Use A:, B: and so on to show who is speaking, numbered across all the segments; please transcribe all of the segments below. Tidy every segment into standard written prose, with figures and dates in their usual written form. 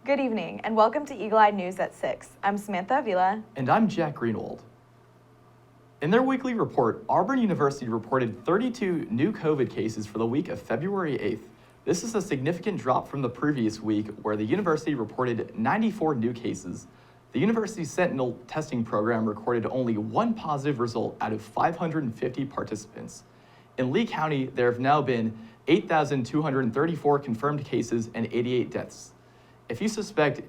A: Good evening, and welcome to Eagle Eye News at 6. I'm Samantha Avila.
B: And I'm Jack Greenwald. In their weekly report, Auburn University reported 32 new COVID cases for the week of February 8th. This is a significant drop from the previous week, where the university reported 94 new cases. The university's Sentinel testing program recorded only one positive result out of 550 participants. In Lee County, there have now been 8,234 confirmed cases and 88 deaths. If you suspect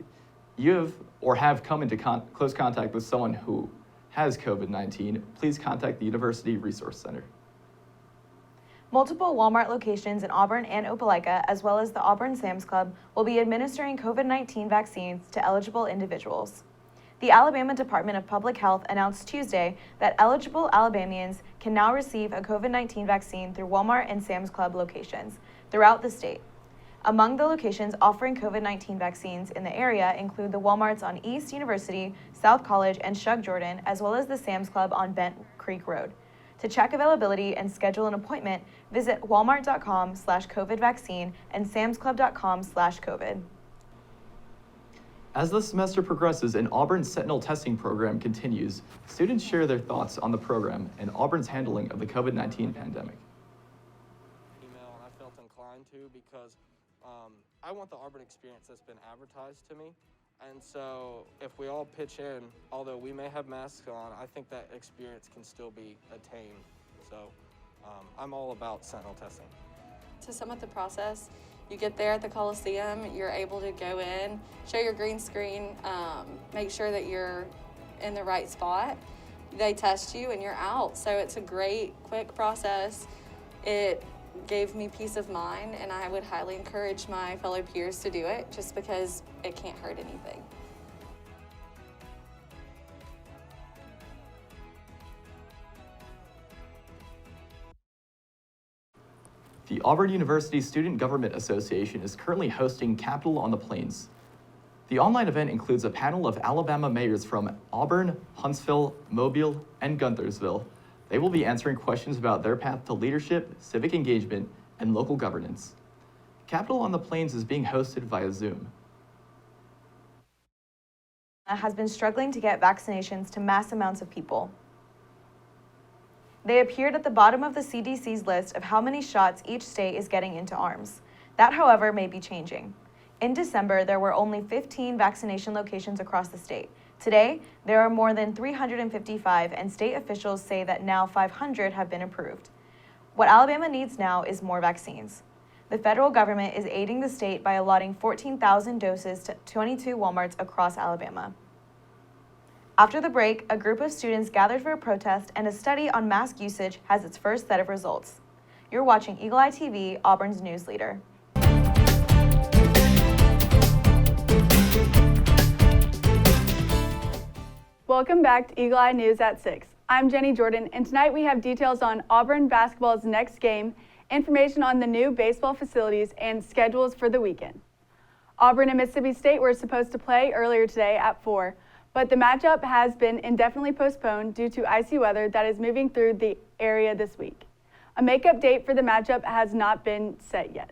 B: you have come into close contact with someone who has COVID-19, please contact the University Resource Center.
A: Multiple Walmart locations in Auburn and Opelika, as well as the Auburn Sam's Club, will be administering COVID-19 vaccines to eligible individuals. The Alabama Department of Public Health announced Tuesday that eligible Alabamians can now receive a COVID-19 vaccine through Walmart and Sam's Club locations throughout the state. Among the locations offering COVID-19 vaccines in the area include the Walmarts on East University, South College, and Shug Jordan, as well as the Sam's Club on Bent Creek Road. To check availability and schedule an appointment, visit walmart.com/COVID-vaccine and samsclub.com/COVID.
B: As the semester progresses and Auburn's Sentinel testing program continues, students share their thoughts on the program and Auburn's handling of the COVID-19 pandemic.
C: Email, and I felt inclined to because I want the Auburn experience that's been advertised to me. And so if we all pitch in, although we may have masks on, I think that experience can still be attained. So I'm all about Sentinel testing.
D: To sum up the process, you get there at the Coliseum, you're able to go in, show your green screen, make sure that you're in the right spot. They test you and you're out. So it's a great, quick process. It gave me peace of mind, and I would highly encourage my fellow peers to do it just because it can't hurt anything.
B: The Auburn University Student Government Association is currently hosting Capitol on the Plains. The online event includes a panel of Alabama mayors from Auburn, Huntsville, Mobile, and Guntersville. They will be answering questions about their path to leadership, civic engagement, and local governance. Capitol on the Plains is being hosted via Zoom.
A: Has been struggling to get vaccinations to mass amounts of people. They appeared at the bottom of the CDC's list of how many shots each state is getting into arms. That, however, may be changing. In December, there were only 15 vaccination locations across the state. Today, there are more than 355, and state officials say that now 500 have been approved. What Alabama needs now is more vaccines. The federal government is aiding the state by allotting 14,000 doses to 22 Walmarts across Alabama. After the break, a group of students gathered for a protest, and a study on mask usage has its first set of results. You're watching Eagle Eye TV, Auburn's news leader.
E: Welcome back to Eagle Eye News at 6. I'm Jenny Jordan, and tonight we have details on Auburn basketball's next game, information on the new baseball facilities, and schedules for the weekend. Auburn and Mississippi State were supposed to play earlier today at 4, but the matchup has been indefinitely postponed due to icy weather that is moving through the area this week. A makeup date for the matchup has not been set yet.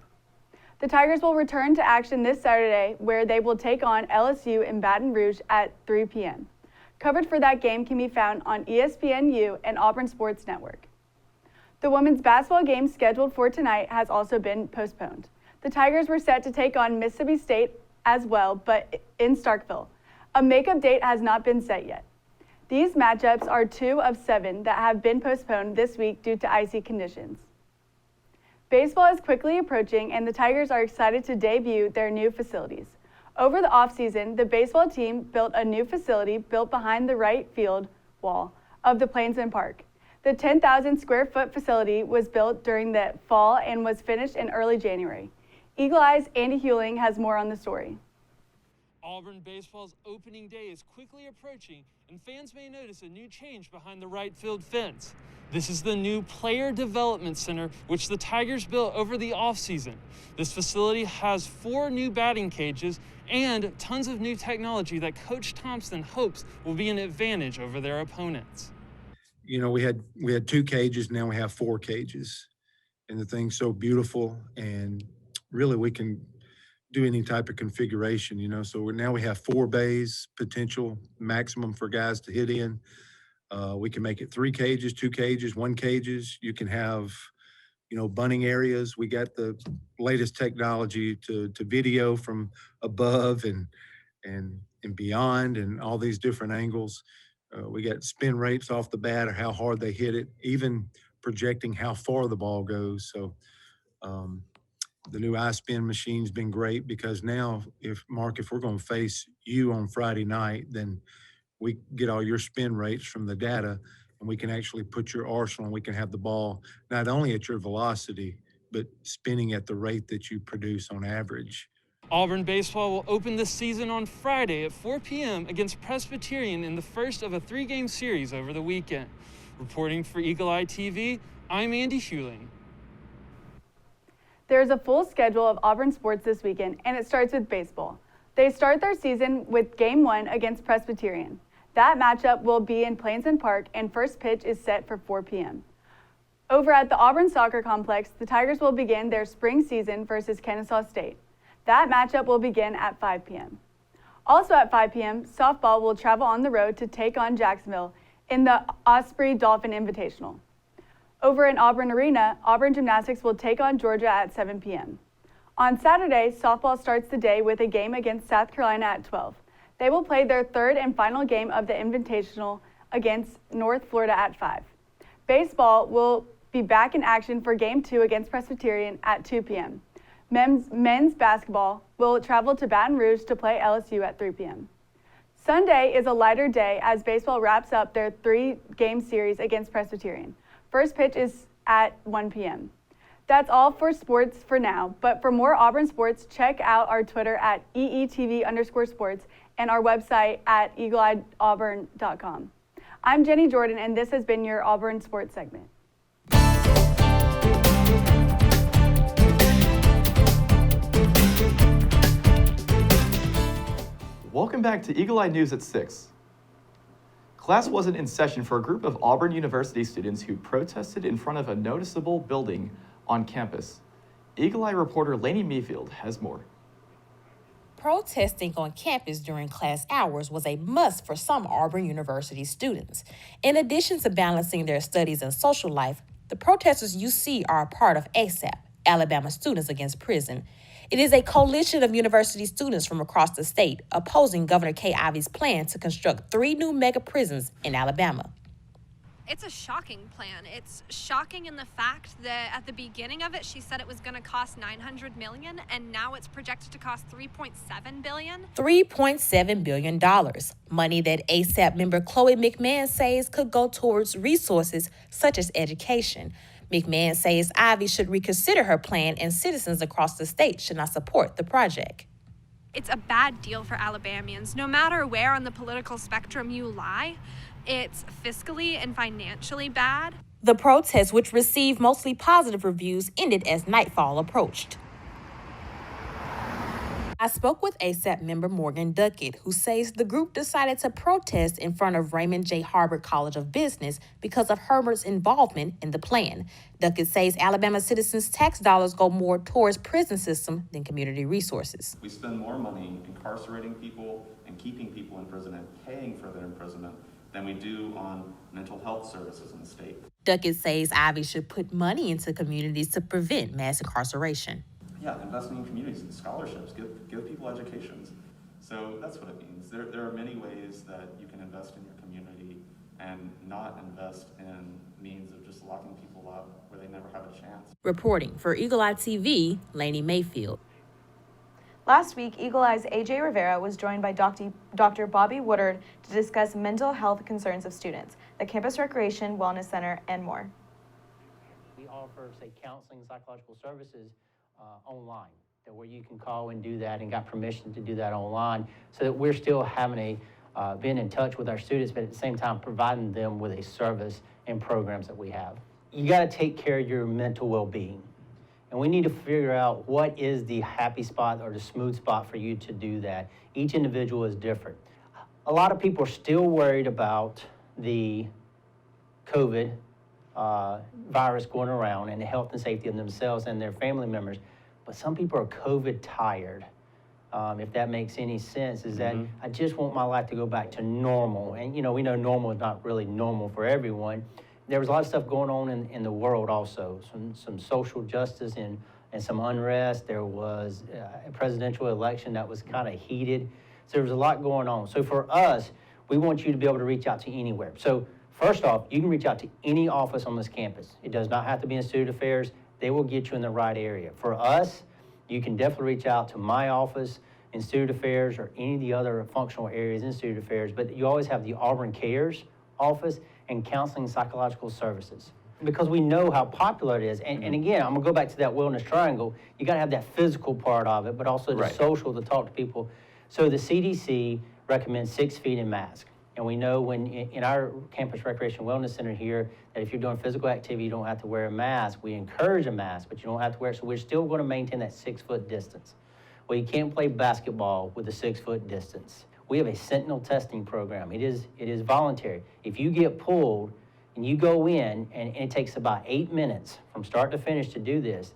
E: The Tigers will return to action this Saturday, where they will take on LSU in Baton Rouge at 3 p.m. Coverage for that game can be found on ESPNU and Auburn Sports Network. The women's basketball game scheduled for tonight has also been postponed. The Tigers were set to take on Mississippi State as well, but in Starkville. A makeup date has not been set yet. These matchups are 2 of 7 that have been postponed this week due to icy conditions. Baseball is quickly approaching, and the Tigers are excited to debut their new facilities. Over the offseason, the baseball team built a new facility built behind the right field wall of the Plainsman Park. The 10,000 square foot facility was built during the fall and was finished in early January. Eagle Eye's Andy Hewling has more on the story.
F: Auburn baseball's opening day is quickly approaching, and fans may notice a new change behind the right field fence. This is the new Player Development Center, which the Tigers built over the offseason. This facility has 4 new batting cages and tons of new technology that Coach Thompson hopes will be an advantage over their opponents.
G: You know, we had 2 cages, now we have 4 cages. And the thing's so beautiful, and really we can do any type of configuration, so now we have 4 bays potential maximum for guys to hit in. We can make it 3 cages, 2 cages, 1 cages. You can have, bunting areas. We got the latest technology to video from above and beyond and all these different angles. We got spin rates off the bat or how hard they hit it, even projecting how far the ball goes. So the new iSpin machine's been great because now if we're going to face you on Friday night, then we get all your spin rates from the data and we can actually put your arsenal and we can have the ball not only at your velocity, but spinning at the rate that you produce on average.
F: Auburn baseball will open this season on Friday at 4 p.m. against Presbyterian in the first of a 3-game series over the weekend. Reporting for Eagle Eye TV, I'm Andy Schuling.
E: There's a full schedule of Auburn sports this weekend, and it starts with baseball. They start their season with Game 1 against Presbyterian. That matchup will be in Plainsman Park, and first pitch is set for 4 p.m. Over at the Auburn Soccer Complex, the Tigers will begin their spring season versus Kennesaw State. That matchup will begin at 5 p.m. Also at 5 p.m., softball will travel on the road to take on Jacksonville in the Osprey Dolphin Invitational. Over in Auburn Arena, Auburn Gymnastics will take on Georgia at 7 p.m. On Saturday, softball starts the day with a game against South Carolina at 12. They will play their third and final game of the Invitational against North Florida at 5. Baseball will be back in action for Game 2 against Presbyterian at 2 p.m. Men's basketball will travel to Baton Rouge to play LSU at 3 p.m. Sunday is a lighter day as baseball wraps up their 3-game series against Presbyterian. First pitch is at 1 p.m. That's all for sports for now, but for more Auburn sports, check out our Twitter at EETV_sports and our website at eagleeyeauburn.com. I'm Jenny Jordan, and this has been your Auburn Sports segment.
B: Welcome back to Eagle Eye News at 6. Class wasn't in session for a group of Auburn University students who protested in front of a noticeable building on campus. Eagle Eye reporter Lainey Mayfield has more.
H: Protesting on campus during class hours was a must for some Auburn University students. In addition to balancing their studies and social life, the protesters you see are a part of ASAP, Alabama Students Against Prison. It is a coalition of university students from across the state opposing Governor Kay Ivey's plan to construct 3 new mega prisons in Alabama.
I: It's a shocking plan. It's shocking in the fact that at the beginning of it, she said it was going to cost $900 million, and now it's projected to cost $3.7 billion.
H: $3.7 billion, money that ASAP member Chloe McMahon says could go towards resources such as education. McMahon says Ivey should reconsider her plan and citizens across the state should not support the project.
I: It's a bad deal for Alabamians. No matter where on the political spectrum you lie, it's fiscally and financially bad.
H: The protest, which received mostly positive reviews, ended as nightfall approached. I spoke with ASAP member Morgan Duckett, who says the group decided to protest in front of Raymond J. Harbert College of Business because of Herbert's involvement in the plan. Duckett says Alabama citizens' tax dollars go more towards prison system than community resources.
J: We spend more money incarcerating people and keeping people in prison and paying for their imprisonment than we do on mental health services in the state.
H: Duckett says Ivey should put money into communities to prevent mass incarceration.
J: Yeah, investing in communities and scholarships, give people educations. So that's what it means. There are many ways that you can invest in your community and not invest in means of just locking people up where they never have a chance.
H: Reporting for Eagle Eye TV, Lainey Mayfield.
A: Last week, Eagle Eye's AJ Rivera was joined by Dr. Bobby Woodard to discuss mental health concerns of students, the Campus Recreation Wellness Center, and more.
K: We offer, say, counseling, psychological services online, where you can call and do that and got permission to do that online, so that we're still having been in touch with our students, but at the same time providing them with a service and programs that we have. You got to take care of your mental well-being, and we need to figure out what is the happy spot or the smooth spot for you to do that. Each individual is different. A lot of people are still worried about the COVID virus going around and the health and safety of themselves and their family members. But some people are COVID tired. if that makes any sense, is that I just want my life to go back to normal. And, you know, we know normal is not really normal for everyone. There was a lot of stuff going on in the world also, some social justice and some unrest. There was a presidential election that was kind of heated. So there was a lot going on. So for us, we want you to be able to reach out to anywhere. So first off, you can reach out to any office on this campus. It does not have to be in student affairs. They will get you in the right area. For us, you can definitely reach out to my office in student affairs or any of the other functional areas in student affairs, but you always have the Auburn Cares office and Counseling and Psychological Services, because we know how popular it is. And again, I'm gonna go back to that wellness triangle. You gotta have that physical part of it, but also the social, to talk to people. So the CDC recommends 6 feet in mask. And we know when in our campus recreation wellness center here, that if you're doing physical activity, you don't have to wear a mask. We encourage a mask, but you don't have to wear it. So we're still gonna maintain that 6-foot distance. Well, you can't play basketball with a 6-foot distance. We have a sentinel testing program. It is voluntary. If you get pulled and you go in, and it takes about 8 minutes from start to finish to do this,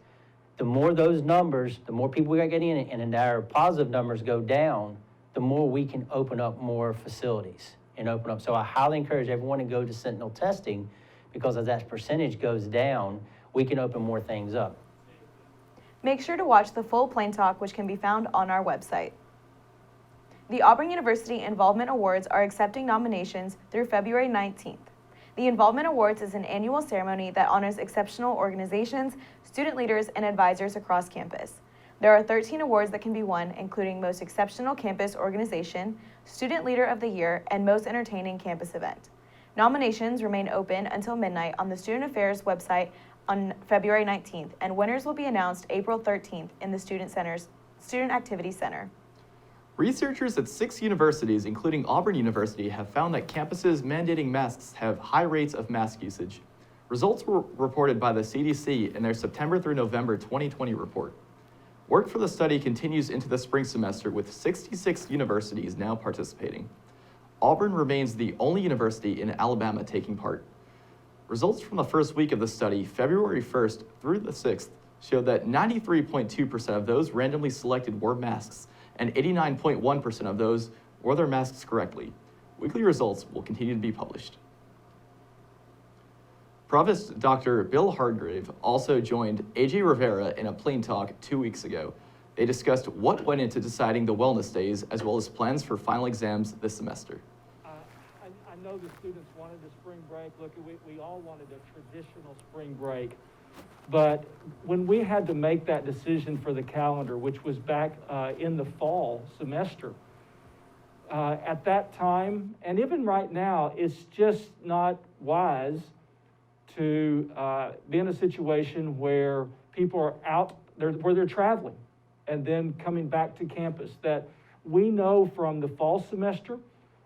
K: the more those numbers, the more people we got getting in, and our positive numbers go down, the more we can open up more facilities and open up. So I highly encourage everyone to go to sentinel testing, because as that percentage goes down, we can open more things up.
A: Make sure to watch the full Plain Talk, which can be found on our website. The Auburn University Involvement Awards are accepting nominations through February 19th. The Involvement Awards is an annual ceremony that honors exceptional organizations, student leaders, and advisors across campus. There are 13 awards that can be won, including Most Exceptional Campus Organization, Student Leader of the Year, and Most Entertaining Campus Event. Nominations remain open until midnight on the Student Affairs website on February 19th, and winners will be announced April 13th in the Student Activity Center.
B: Researchers at 6 universities, including Auburn University, have found that campuses mandating masks have high rates of mask usage. Results were reported by the CDC in their September through November 2020 report. Work for the study continues into the spring semester, with 66 universities now participating. Auburn remains the only university in Alabama taking part. Results from the first week of the study, February 1st through the 6th, showed that 93.2% of those randomly selected wore masks, and 89.1% of those wore their masks correctly. Weekly results will continue to be published. Provost Dr. Bill Hargrave also joined AJ Rivera in a Plain Talk 2 weeks ago. They discussed what went into deciding the wellness days, as well as plans for final exams this semester.
L: I know the students wanted a spring break. Look, we all wanted a traditional spring break. But when we had to make that decision for the calendar, which was back in the fall semester, at that time, and even right now, it's just not wise to be in a situation where people are out, where they're traveling and then coming back to campus. That we know from the fall semester,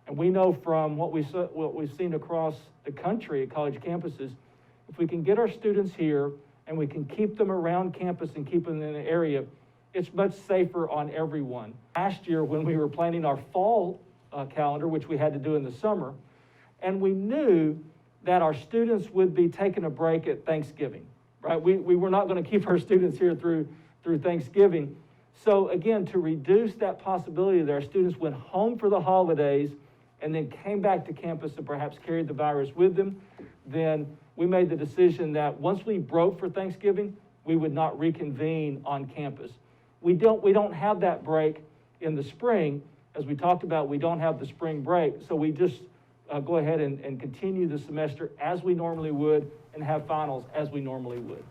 L: and we know from what we've seen across the country at college campuses, if we can get our students here and we can keep them around campus and keep them in the area, it's much safer on everyone. Last year, when we were planning our fall calendar, which we had to do in the summer, and we knew that our students would be taking a break at Thanksgiving, right? We were not going to keep our students here through Thanksgiving. So again, to reduce that possibility that our students went home for the holidays and then came back to campus and perhaps carried the virus with them, then we made the decision that once we broke for Thanksgiving, we would not reconvene on campus. We don't have that break in the spring. As we talked about, we don't have the spring break, so we just go ahead and continue the semester as we normally would and have finals as we normally would.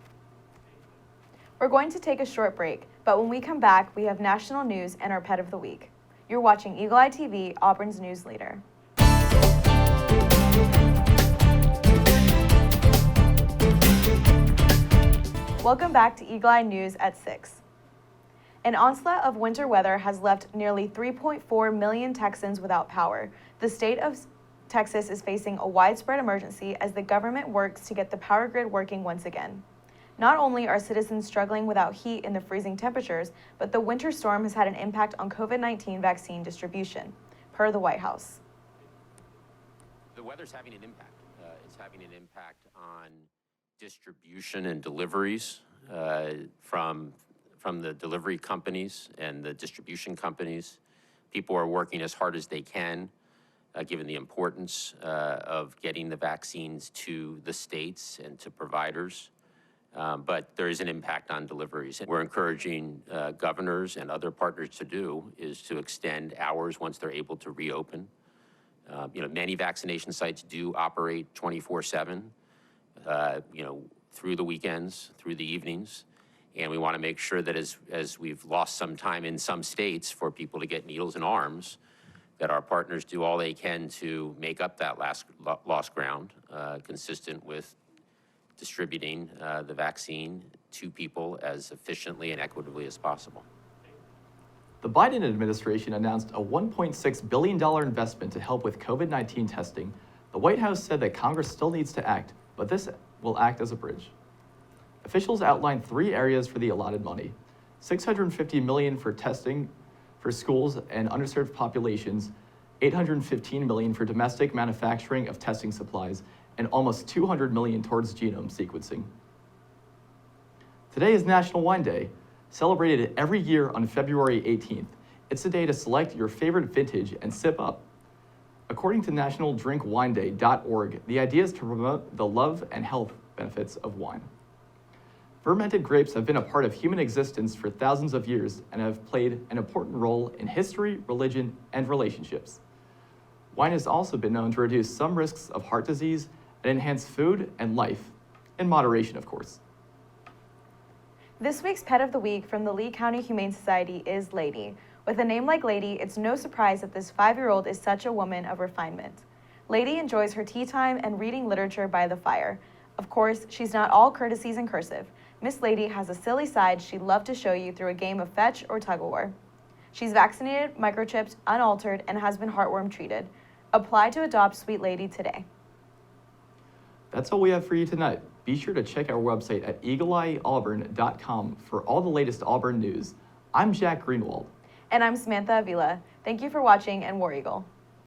A: We're going to take a short break, but when we come back, we have national news and our pet of the week. You're watching Eagle Eye TV, Auburn's news leader. Welcome back to Eagle Eye News at 6. An onslaught of winter weather has left nearly 3.4 million Texans without power. The state of Texas is facing a widespread emergency as the government works to get the power grid working once again. Not only are citizens struggling without heat in the freezing temperatures, but the winter storm has had an impact on COVID-19 vaccine distribution, per the White House.
M: The weather's having an impact. It's having an impact on distribution and deliveries from from the delivery companies and the distribution companies. People are working as hard as they can, given the importance of getting the vaccines to the states and to providers. But there is an impact on deliveries. We're encouraging governors and other partners to do is to extend hours once they're able to reopen. Many vaccination sites do operate 24/7, through the weekends, through the evenings. And we want to make sure that as we've lost some time in some states for people to get needles in arms, that our partners do all they can to make up that lost ground, consistent with distributing the vaccine to people as efficiently and equitably as possible.
B: The Biden administration announced a $1.6 billion investment to help with COVID-19 testing. The White House said that Congress still needs to act, but this will act as a bridge. Officials outlined 3 areas for the allotted money: $650 million for testing for schools and underserved populations, $815 million for domestic manufacturing of testing supplies, and almost $200 million towards genome sequencing. Today is National Wine Day, celebrated every year on February 18th. It's a day to select your favorite vintage and sip up. According to nationaldrinkwineday.org, the idea is to promote the love and health benefits of wine. Fermented grapes have been a part of human existence for thousands of years and have played an important role in history, religion, and relationships. Wine has also been known to reduce some risks of heart disease and enhance food and life, in moderation, of course.
A: This week's Pet of the Week from the Lee County Humane Society is Lady. With a name like Lady, it's no surprise that this 5-year-old is such a woman of refinement. Lady enjoys her tea time and reading literature by the fire. Of course, she's not all courtesies and cursive. Miss Lady has a silly side she'd love to show you through a game of fetch or tug-of-war. She's vaccinated, microchipped, unaltered, and has been heartworm treated. Apply to adopt Sweet Lady today.
B: That's all we have for you tonight. Be sure to check our website at eagleeyeauburn.com for all the latest Auburn news. I'm Jack Greenwald.
A: And I'm Samantha Avila. Thank you for watching, and War Eagle.